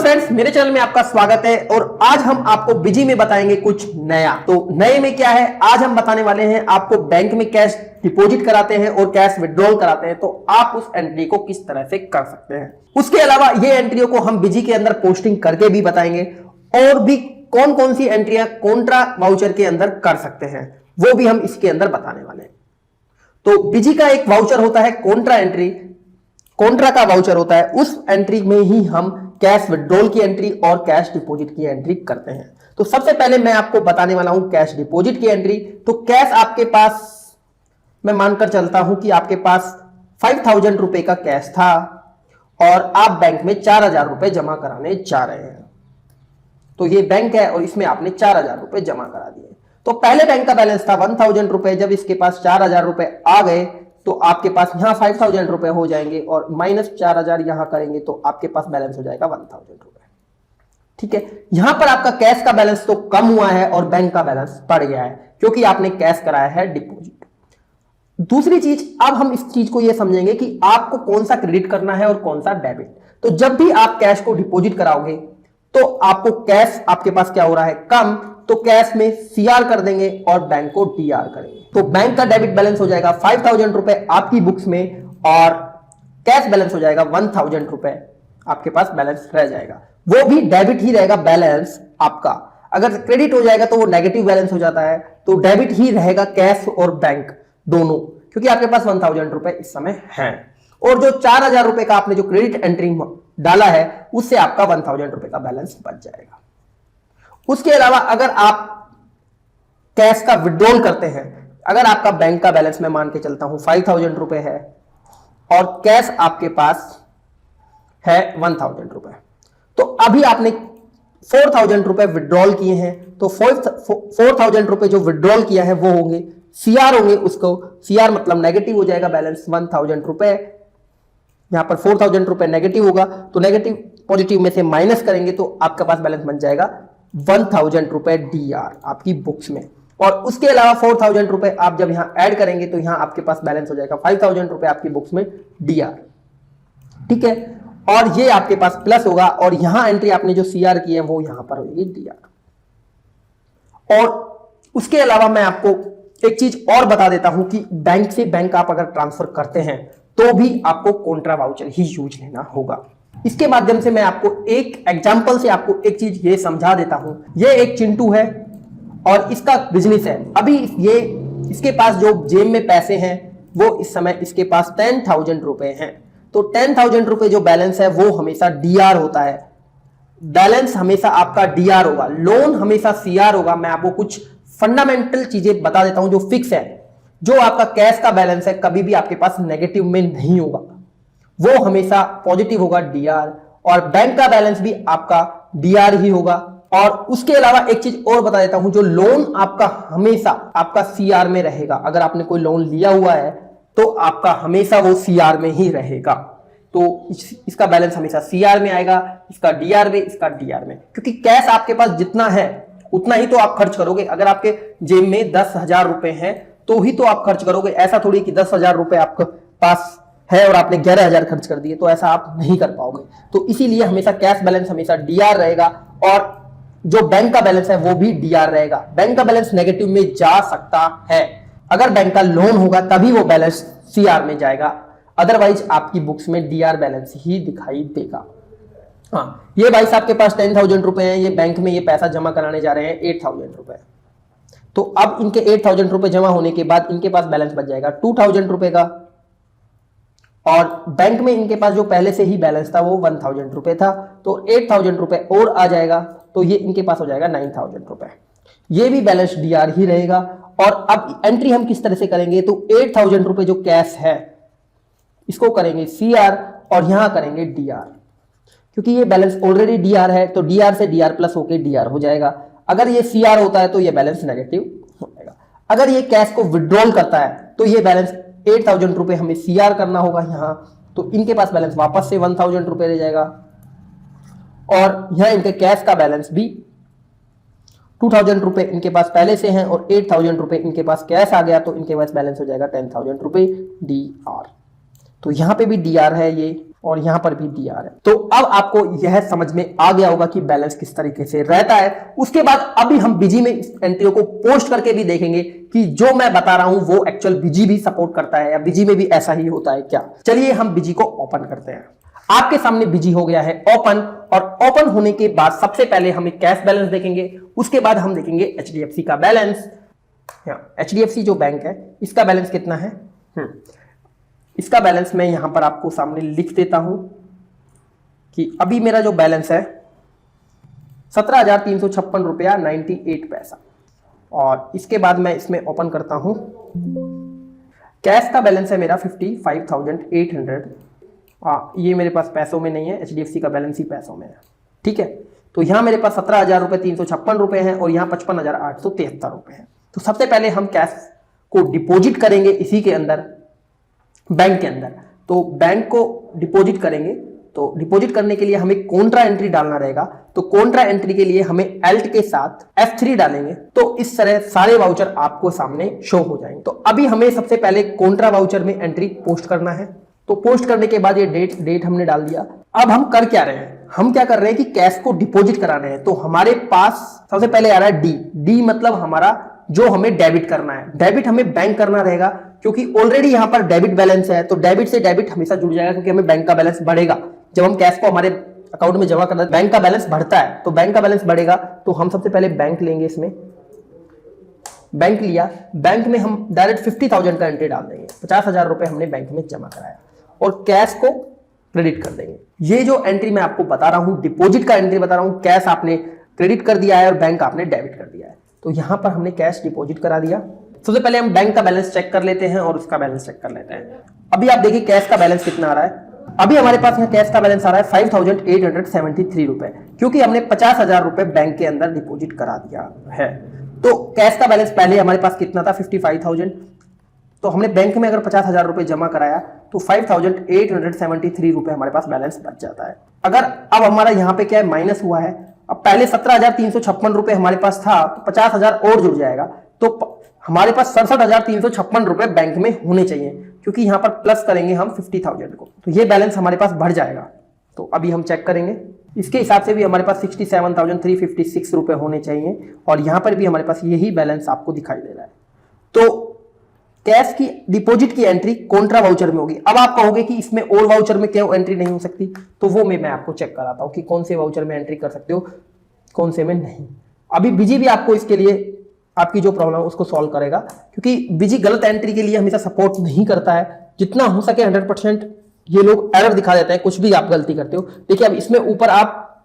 Friends, मेरे channel में आपका स्वागत है और आज हम आपको बिजी में बताएंगे कुछ नया। तो नए में क्या है, आज हम बताने वाले हैं आपको बैंक में कैश डिपॉजिट कराते हैं और कैश विड्रॉल कराते हैं तो आप उस एंट्री को किस तरह से कर सकते हैं। उसके अलावा ये एंट्रियों को हम बिजी के अंदर पोस्टिंग करके भी बताएंगे और भी कौन कौन सी एंट्रियां कॉन्ट्रा वाउचर के अंदर कर सकते हैं वो भी हम इसके अंदर बताने वाले हैं। तो बिजी का एक वाउचर होता है कॉन्ट्रा एंट्री, कॉन्ट्रा का वाउचर होता है, उस एंट्री में ही हम कैश विड्रॉल की एंट्री और कैश डिपॉजिट की एंट्री करते हैं। तो सबसे पहले मैं आपको बताने वाला हूं कैश डिपॉजिट की एंट्री। तो कैश आपके पास, मैं मानकर चलता हूं कि आपके पास 5000 रुपए का कैश था और आप बैंक में 4000 रुपए जमा कराने जा रहे हैं। तो ये बैंक है और इसमें आपने 4000 रुपए जमा करा दिए। तो पहले बैंक का बैलेंस था 1000 रुपए, जब इसके पास 4000 रुपए आ गए तो आपके पास यहां 5000 रुपए हो जाएंगे और माइनस 4000 यहां करेंगे तो आपके पास बैलेंस हो जाएगा 1000 रुपए। ठीक है, यहां पर आपका कैश का बैलेंस तो कम हुआ है और बैंक का बैलेंस बढ़ गया है क्योंकि आपने कैश कराया है डिपॉजिट। दूसरी चीज, अब हम इस चीज को यह समझेंगे कि आपको कौन सा क्रेडिट करना है और कौन सा डेबिट। तो जब भी आप कैश को डिपॉजिट कराओगे तो आपको कैश आपके पास क्या हो रहा है, कम, तो कैश में सीआर कर देंगे और बैंक को डीआर करेंगे। तो बैंक का डेबिट बैलेंस हो जाएगा 5000 रुपए आपकी बुक्स में और कैश बैलेंस हो जाएगा 1000 रुपए आपके पास बैलेंस रह जाएगा। वो भी डेबिट ही रहेगा बैलेंस आपका। अगर क्रेडिट हो जाएगा तो वो नेगेटिव बैलेंस हो जाता है, तो डेबिट ही रहेगा कैश और बैंक दोनों, क्योंकि आपके पास 1000 रुपए इस समय है और जो 4000 रुपए का आपने जो क्रेडिट एंट्री डाला है उससे आपका 1000 रुपए का बैलेंस बच जाएगा। उसके अलावा अगर आप कैश का विड्रॉल करते हैं, अगर आपका बैंक का बैलेंस मैं मान के चलता हूं 5000 रुपए है और कैश आपके पास है 1000 रुपए, तो अभी आपने 4000 रुपए विड्रॉल किए हैं, तो 4000 रुपए जो विड्रॉल किया है वो होंगे सीआर होंगे, उसको सीआर मतलब नेगेटिव हो जाएगा बैलेंस 1000 रुपए। यहां पर 4000 रुपए नेगेटिव होगा तो नेगेटिव पॉजिटिव में से माइनस करेंगे तो आपके पास बैलेंस बन जाएगा 1000 रुपए डीआर आपकी बुक्स में। और उसके अलावा 4000 रुपए आप जब यहां ऐड करेंगे तो यहां आपके पास बैलेंस हो जाएगा 5000 रुपए आपकी बुक्स में डीआर। ठीक है, और ये आपके पास प्लस होगा और यहां एंट्री आपने जो सीआर की है वो यहां पर होगी डीआर। और उसके अलावा मैं आपको एक चीज और बता देता हूं कि बैंक से बैंक आप अगर ट्रांसफर करते हैं तो भी आपको कॉन्ट्रा वाउचर ही यूज लेना होगा। इसके माध्यम से मैं आपको एक एग्जांपल से आपको एक चीज ये समझा देता हूं। ये एक चिंटू है और इसका बिजनेस है। अभी ये इसके पास जो जेब में पैसे हैं वो इस समय इसके पास 10,000 रुपए हैं। तो 10,000 रुपए जो बैलेंस है वो हमेशा डीआर होता है। बैलेंस हमेशा आपका डीआर होगा, लोन हमेशा सीआर होगा। मैं आपको कुछ फंडामेंटल चीजें बता देता हूं जो फिक्स है। जो आपका कैश का बैलेंस है कभी भी आपके पास नेगेटिव में नहीं होगा, वो हमेशा पॉजिटिव होगा डीआर, और बैंक का बैलेंस भी आपका डीआर ही होगा। और उसके अलावा एक चीज और बता देता हूं, जो लोन आपका हमेशा आपका सीआर में रहेगा। अगर आपने कोई लोन लिया हुआ है तो आपका हमेशा वो सीआर में ही रहेगा। तो इसका बैलेंस हमेशा सीआर में आएगा, इसका डीआर में, इसका डीआर में, क्योंकि कैश आपके पास जितना है उतना ही तो आप खर्च करोगे। अगर आपके जेब में 10,000 रुपए हैं तो ही तो आप खर्च करोगे। ऐसा थोड़ी कि 10,000 रुपए आपके पास है और आपने 11,000 खर्च कर दिए, तो ऐसा आप नहीं कर पाओगे। तो इसीलिए हमेशा कैश बैलेंस हमेशा डीआर रहेगा और जो बैंक का बैलेंस है वो भी डीआर रहेगा। बैंक का बैलेंस नेगेटिव में जा सकता है, अगर बैंक का लोन होगा तभी वो बैलेंस सीआर में जाएगा, अदरवाइज आपकी बुक्स में डीआर बैलेंस ही दिखाई देगा। हाँ, ये भाई साहब के पास 10,000 रुपए हैं, ये बैंक में ये पैसा जमा कराने जा रहे हैं 8,000 रुपए। तो अब इनके 8,000 रुपए जमा होने के बाद इनके पास बैलेंस बच जाएगा 2,000 रुपए का, और बैंक में इनके पास जो पहले से ही बैलेंस था वो 1000 रुपए था, तो 8,000 रुपए और आ जाएगा, तो ये इनके पास हो जाएगा 9,000 रुपए। ये भी बैलेंस डीआर ही रहेगा। और अब एंट्री हम किस तरह से करेंगे, तो 8,000 रुपए जो कैश है इसको करेंगे सीआर और यहां करेंगे डीआर, क्योंकि ये बैलेंस ऑलरेडी डीआर है तो डीआर से डीआर प्लस होके डीआर हो जाएगा। अगर ये सीआर होता है तो ये बैलेंस नेगेटिव हो जाएगा। अगर ये कैश को विड्रॉल करता है तो ये बैलेंस 8,000 रुपए हमें सीआर करना होगा यहां, तो इनके पास बैलेंस वापस से 1000 रुपए रह जाएगा। और यहां इनके कैश का बैलेंस भी 2,000 रुपए इनके पास पहले से हैं और 8,000 रुपए इनके पास कैश आ गया, तो इनके पास बैलेंस हो जाएगा 10,000 रुपए डीआर। तो यहां पे भी डीआर है ये, और यहां पर भी DR है। तो अब आपको यह समझ में आ गया होगा कि बैलेंस किस तरीके से रहता है। उसके बाद अभी हम बीजी में इस एंट्रियों को पोस्ट करके भी देखेंगे कि जो मैं बता रहा हूं वो एक्चुअल बीजी भी सपोर्ट करता है या बीजी में भी ऐसा ही होता है क्या। चलिए हम बीजी को ओपन करते हैं। आपके सामने बीजी हो गया है ओपन, और ओपन होने के बाद सबसे पहले हम एक कैश बैलेंस देखेंगे, उसके बाद हम देखेंगे HDFC का बैलेंस। HDFC जो बैंक है इसका बैलेंस कितना है, इसका बैलेंस मैं यहां पर आपको सामने लिख देता हूं कि अभी मेरा जो बैलेंस है 17,356 रुपया 98 पैसा। और इसके बाद मैं इसमें ओपन करता हूं, कैश का बैलेंस है मेरा 55,800। ये मेरे पास पैसों में नहीं है, HDFC का बैलेंस ही पैसों में है, ठीक है। तो यहां मेरे पास 17,356 रुपए हैं और यहां 55,873 रुपए हैं। तो सबसे पहले हम कैश को डिपॉजिट करेंगे इसी के अंदर, बैंक के अंदर। तो बैंक को डिपॉजिट करेंगे, तो डिपॉजिट करने के लिए हमें कॉन्ट्रा एंट्री डालना रहेगा। तो कॉन्ट्रा एंट्री के लिए हमें एल्ट के साथ F3 डालेंगे, तो इस तरह सारे वाउचर आपको सामने शो हो जाएंगे। तो अभी हमें सबसे पहले कॉन्ट्रा वाउचर में एंट्री पोस्ट करना है। तो पोस्ट करने के बाद ये डेट हमने डाल दिया। अब हम कर क्या रहे हैं, हम क्या कर रहे हैं कि कैश को डिपॉजिट करा रहे हैं। तो हमारे पास सबसे पहले आ रहा है डी मतलब हमारा जो हमें डेबिट करना है। डेबिट हमें बैंक करना रहेगा क्योंकि ऑलरेडी यहां पर डेबिट बैलेंस है, तो डेबिट से डेबिट हमेशा जुड़ जाएगा क्योंकि हमें बैंक का बैलेंस बढ़ेगा। जब हम कैश को हमारे अकाउंट में जमा करते हैं बैंक का बैलेंस बढ़ता है, तो बैंक का बैलेंस बढ़ेगा। तो हम सबसे पहले बैंक लेंगे, इसमें बैंक लिया, बैंक में हम डायरेक्ट 50,000 का एंट्री डाल देंगे। 50,000 रुपए हमने बैंक में जमा कराया और कैश को क्रेडिट कर देंगे। ये जो एंट्री मैं आपको बता रहा हूं, डिपॉजिट का एंट्री बता रहा हूं, कैश आपने क्रेडिट कर दिया है और बैंक आपने डेबिट कर दिया है। तो यहां पर हमने कैश डिपॉजिट करा दिया। सबसे पहले हम बैंक का बैलेंस चेक कर लेते हैं और उसका बैलेंस चेक कर लेते हैं। अभी आप देखिए कैश का बैलेंस कितना आ रहा है। अभी हमारे पास यहाँ कैश का बैलेंस आ रहा है 5,873 रुपए, क्योंकि हमने 50,000 रुपए बैंक के अंदर डिपॉजिट करा दिया है। तो कैश का बैलेंस पहले हमारे पास कितना था, 55,000। तो हमने बैंक में अगर 50,000 रुपए जमा कराया तो 5,873 रुपए हमारे पास बैलेंस बच जाता है। अगर अब हमारा यहाँ पे क्या है, माइनस हुआ है। अब पहले 17,356 रुपए हमारे पास था, तो 50,000 और जुड़ जाएगा, तो हमारे पास 67,356 रुपए बैंक में होने चाहिए, क्योंकि यहां पर प्लस करेंगे हम 50,000 को, तो ये बैलेंस हमारे पास बढ़ जाएगा। तो अभी हम चेक करेंगे, इसके हिसाब से भी हमारे पास 67,356 रुपए होने चाहिए और यहां पर भी हमारे पास यही बैलेंस आपको दिखाई दे रहा है। तो कैश की डिपॉजिट की एंट्री कॉन्ट्रा वाउचर में होगी। अब आप कहोगे कि इसमें और वाउचर में क्यों एंट्री नहीं हो सकती, तो वो मैं आपको चेक कराता हूं कि कौन से वाउचर में एंट्री कर सकते हो, कौन से में नहीं। अभी बीजी भी आपको इसके लिए आपकी जो प्रॉब्लम है उसको सॉल्व करेगा, क्योंकि बीजी गलत एंट्री के लिए हमेशा सपोर्ट नहीं करता है। जितना हो सके 100% ये लोग एरर दिखा देते हैं, कुछ भी आप गलती करते हो। देखिए अब इसमें ऊपर आप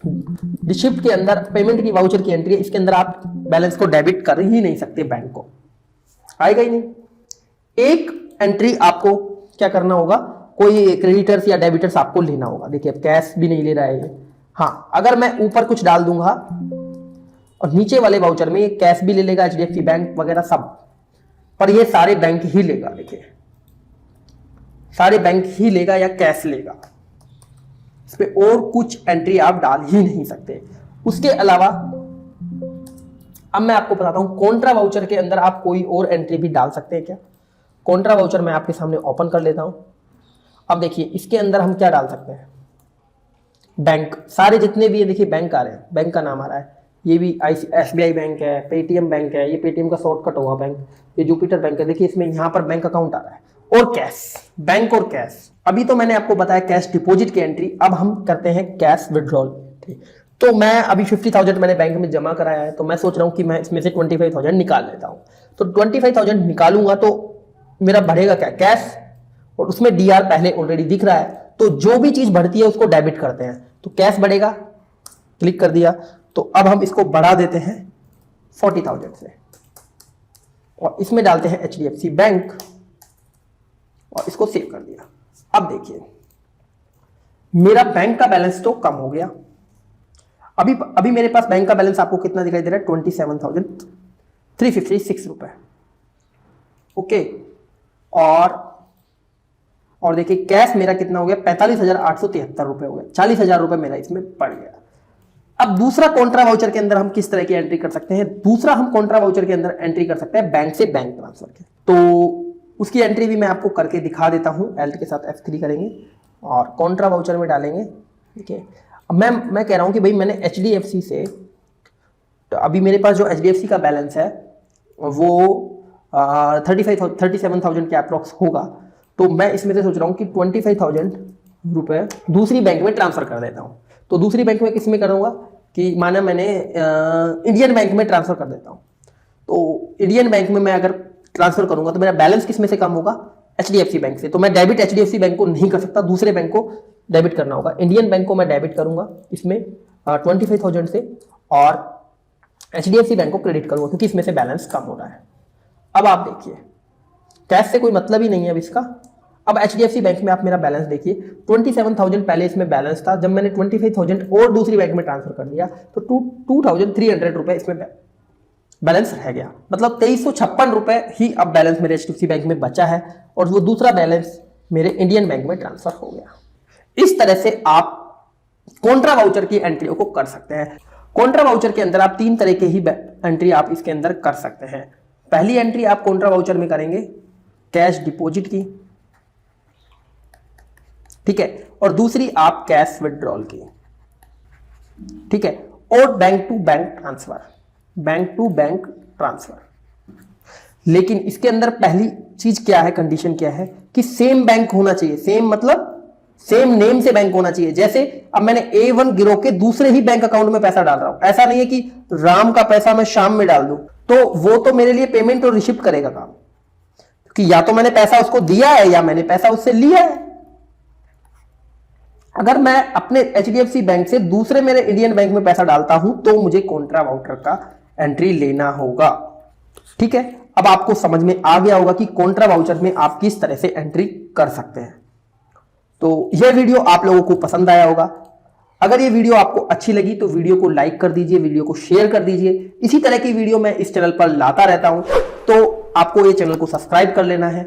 रिसिप्ट के अंदर पेमेंट की वाउचर की एंट्री है, इसके अंदर आप बैलेंस को डेबिट कर ही नहीं सकते, बैंक को आएगा ही नहीं। एक एंट्री आपको क्या करना होगा, कोई क्रेडिटर्स या डेबिटर्स आपको लेना होगा। देखिए अब कैश भी नहीं ले रहा है ये। हाँ, अगर मैं ऊपर कुछ डाल दूंगा और नीचे वाले वाउचर में ये कैश भी ले लेगा, HDFC बैंक वगैरह सब, पर ये सारे बैंक ही लेगा। देखिए सारे बैंक ही लेगा या कैश लेगा, इस पे और कुछ एंट्री आप डाल ही नहीं सकते। उसके अलावा अब मैं आपको बताता हूं, कॉन्ट्रा वाउचर के अंदर आप कोई और एंट्री भी डाल सकते हैं क्या। कॉन्ट्रा वाउचर मैं आपके सामने ओपन कर लेता हूं। अब देखिए इसके अंदर हम क्या डाल सकते हैं, बैंक, सारे जितने भी ये देखिए बैंक आ रहे हैं, बैंक का नाम आ रहा है। ये भी SBI बैंक है, पेटीएम बैंक है, ये पेटीएम का शॉर्टकट हुआ बैंक, ये जुपिटर बैंक है। देखिए इसमें यहां पर बैंक अकाउंट आ रहा है और कैश, बैंक और कैश। अभी तो मैंने आपको बताया कैश डिपॉजिट की एंट्री, अब हम करते हैं कैश विड्रॉल। तो मैं अभी 50,000 मैंने बैंक में जमा कराया है, तो मैं सोच रहा हूं कि मैं इसमें से 25,000 निकाल लेता हूं। तो 25,000 निकालूंगा तो मेरा बढ़ेगा क्या, कैश, और उसमें DR पहले ऑलरेडी दिख रहा है। तो जो भी चीज बढ़ती है उसको डेबिट करते हैं, तो कैश बढ़ेगा, क्लिक कर दिया। तो अब हम इसको बढ़ा देते हैं 40,000 से और इसमें डालते हैं HDFC बैंक और इसको सेव कर दिया। अब देखिए मेरा बैंक का बैलेंस तो कम हो गया। अभी मेरे पास बैंक का बैलेंस आपको कितना दिखाई दे रहा है, 27,356 रुपए। ओके, और देखिए कैश मेरा कितना हो गया, 45,873 रुपए हो गया। 40,000 रुपए मेरा इसमें बढ़ गया। अब दूसरा कॉन्ट्रा वाउचर के अंदर हम किस तरह की एंट्री कर सकते हैं, दूसरा हम कॉन्ट्रा वाउचर के अंदर एंट्री कर सकते हैं बैंक से बैंक ट्रांसफर के। तो उसकी एंट्री भी मैं आपको करके दिखा देता हूं। एल्ट के साथ F3 करेंगे और कॉन्ट्रा वाउचर में डालेंगे। ठीक है, अब मैं कह रहा हूं कि भाई मैंने HDFC से, तो अभी मेरे पास जो HDFC का बैलेंस है वो 37,000 के अप्रॉक्स होगा। तो मैं इसमें से सोच रहा हूँ कि 25,000 रुपये दूसरी बैंक में ट्रांसफर कर देता हूँ। तो दूसरी बैंक में किस में करूँगा कि माना मैंने इंडियन बैंक में ट्रांसफर कर देता हूँ। तो इंडियन बैंक में मैं अगर ट्रांसफर करूंगा तो मेरा बैलेंस किस में से कम होगा, HDFC बैंक से। तो मैं डेबिट HDFC बैंक को नहीं कर सकता, दूसरे बैंक को डेबिट करना होगा। इंडियन बैंक को मैं डेबिट करूंगा इसमें 25,000 से, और HDFC बैंक को क्रेडिट करूंगा क्योंकि इसमें से बैलेंस कम हो रहा है। अब आप देखिए, कैश से कोई मतलब ही नहीं है अब इसका। अब HDFC बैंक में आप मेरा बैलेंस देखिए, 27,000 पहले इसमें बैलेंस था। जब मैंने 25,000 और दूसरी बैंक में ट्रांसफर कर दिया तो 2,300 रुपए इसमें बैलेंस रह गया। मतलब 2356 रुपए ही अब बैलेंस मेरे HDFC बैंक में बचा है, और वो दूसरा बैलेंस मेरे इंडियन बैंक में ट्रांसफर हो गया। इस तरह से आप कॉन्ट्रा वाउचर की एंट्रियों को कर सकते हैं। कॉन्ट्रा वाउचर के अंदर आप 3 तरह के ही एंट्री आप इसके अंदर कर सकते हैं। पहली एंट्री आप कॉन्ट्रा वाउचर में करेंगे कैश डिपॉजिट की, ठीक है, और दूसरी आप कैश विड्रॉल की, ठीक है, और bank to bank transfer, bank to bank transfer. लेकिन इसके अंदर पहली चीज क्या है, कंडीशन क्या है कि सेम बैंक होना चाहिए। सेम मतलब सेम नेम से बैंक होना चाहिए। जैसे अब मैंने A1 गिरोह के दूसरे ही बैंक अकाउंट में पैसा डाल रहा हूं, ऐसा नहीं है कि राम का पैसा मैं श्याम में डाल दूं, तो वो तो मेरे लिए पेमेंट और रिसिप्ट करेगा काम, क्योंकि या तो मैंने पैसा उसको दिया है या मैंने पैसा उससे लिया है। अगर मैं अपने HDFC बैंक से दूसरे मेरे इंडियन बैंक में पैसा डालता हूं तो मुझे कॉन्ट्रा वाउचर का एंट्री लेना होगा। ठीक है, अब आपको समझ में आ गया होगा कि कॉन्ट्रा वाउचर में आप किस तरह से एंट्री कर सकते हैं। तो यह वीडियो आप लोगों को पसंद आया होगा। अगर ये वीडियो आपको अच्छी लगी तो वीडियो को लाइक कर दीजिए, वीडियो को शेयर कर दीजिए। इसी तरह की वीडियो मैं इस चैनल पर लाता रहता हूं, तो आपको ये चैनल को सब्सक्राइब कर लेना है।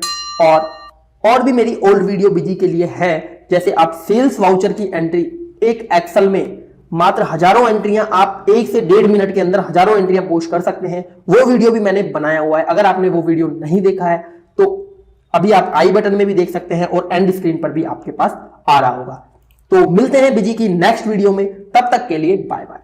और भी मेरी ओल्ड वीडियो बिजी के लिए है, जैसे आप सेल्स वाउचर की एंट्री एक एक्सेल में मात्र हजारों एंट्रियां आप 1 से 1.5 मिनट के अंदर हजारों एंट्रियां पोस्ट कर सकते हैं। वो वीडियो भी मैंने बनाया हुआ है। अगर आपने वो वीडियो नहीं देखा है तो अभी आप आई बटन में भी देख सकते हैं और एंड स्क्रीन पर भी आपके पास आ रहा होगा। तो मिलते हैं बिजी की नेक्स्ट वीडियो में, तब तक के लिए बाय बाय।